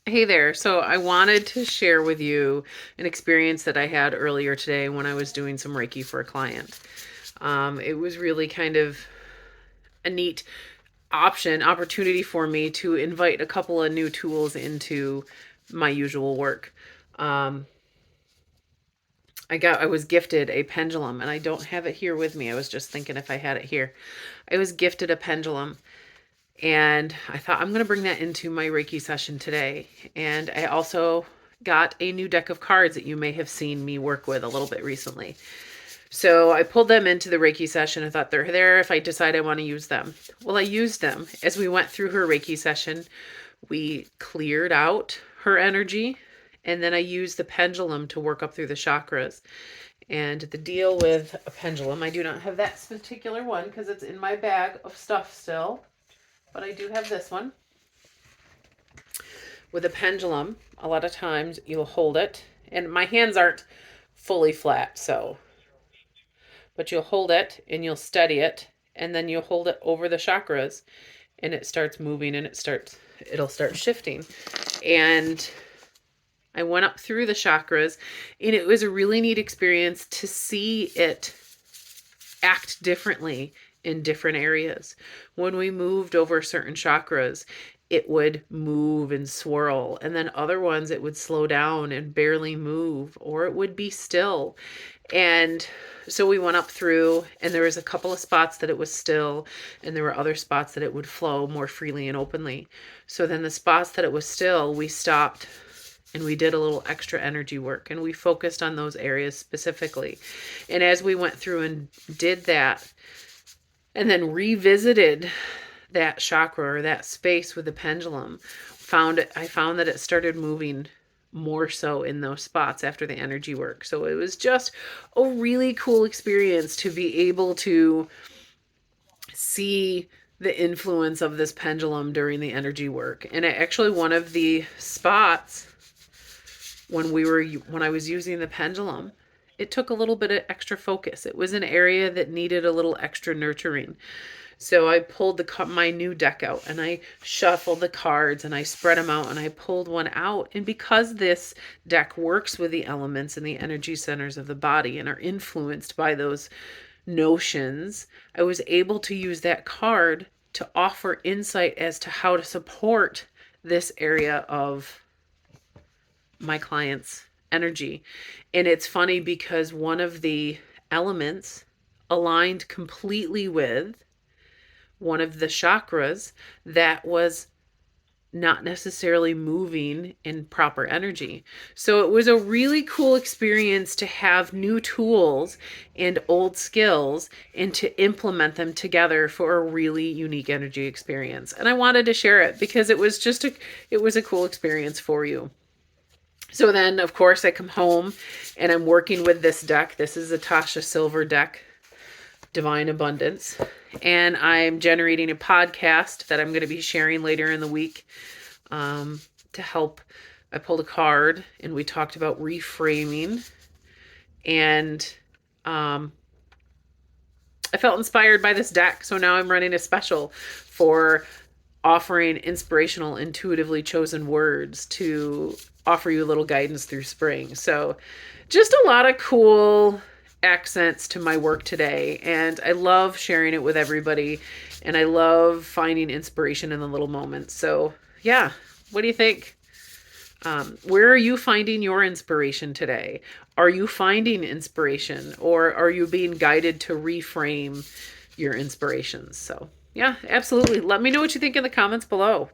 Hey there. So I wanted to share with you an experience that I had earlier today when I was doing some Reiki for a client. It was really kind of a neat opportunity for me to invite a couple of new tools into my usual work. Um, I was gifted a pendulum, and I don't have it here with me. I was just thinking if I had it here. I was gifted a pendulum, and I thought I'm going to bring that into my Reiki session today. And I also got a new deck of cards that you may have seen me work with a little bit recently. So I pulled them into the Reiki session. I thought they're there if I decide I want to use them. Well, I used them. As we went through her Reiki session, we cleared out her energy, and then I used the pendulum to work up through the chakras. And the deal with a pendulum, I do not have that particular one because it's in my bag of stuff still, but I do have this one. With a pendulum, a lot of times you'll hold it, and my hands aren't fully flat, but you'll hold it and you'll steady it, and then you'll hold it over the chakras, and it starts moving, and it'll start shifting. And I went up through the chakras, and it was a really neat experience to see it act differently in different areas. When we moved over certain chakras, it would move and swirl, and then other ones it would slow down and barely move, or it would be still. And so we went up through, and there was a couple of spots that it was still, and there were other spots that it would flow more freely and openly. So then the spots that it was still, we stopped and we did a little extra energy work, and we focused on those areas specifically. And as we went through and did that, and then revisited that chakra or that space with the pendulum, I found that it started moving more so in those spots after the energy work. So it was just a really cool experience to be able to see the influence of this pendulum during the energy work. And actually one of the spots when I was using the pendulum, it took a little bit of extra focus. It was an area that needed a little extra nurturing. So I pulled my new deck out, and I shuffled the cards, and I spread them out, and I pulled one out. And because this deck works with the elements and the energy centers of the body and are influenced by those notions, I was able to use that card to offer insight as to how to support this area of my client's energy. And it's funny because one of the elements aligned completely with one of the chakras that was not necessarily moving in proper energy. So it was a really cool experience to have new tools and old skills and to implement them together for a really unique energy experience. And I wanted to share it because it was a cool experience for you. So then, of course, I come home and I'm working with this deck. This is a Tasha Silver deck, Divine Abundance. And I'm generating a podcast that I'm going to be sharing later in the week to help. I pulled a card and we talked about reframing. And I felt inspired by this deck. So now I'm running a special for offering inspirational, intuitively chosen words to offer you a little guidance through spring. So just a lot of cool accents to my work today. And I love sharing it with everybody. And I love finding inspiration in the little moments. So yeah, what do you think? Where are you finding your inspiration today? Are you finding inspiration, or are you being guided to reframe your inspirations? So yeah, absolutely. Let me know what you think in the comments below.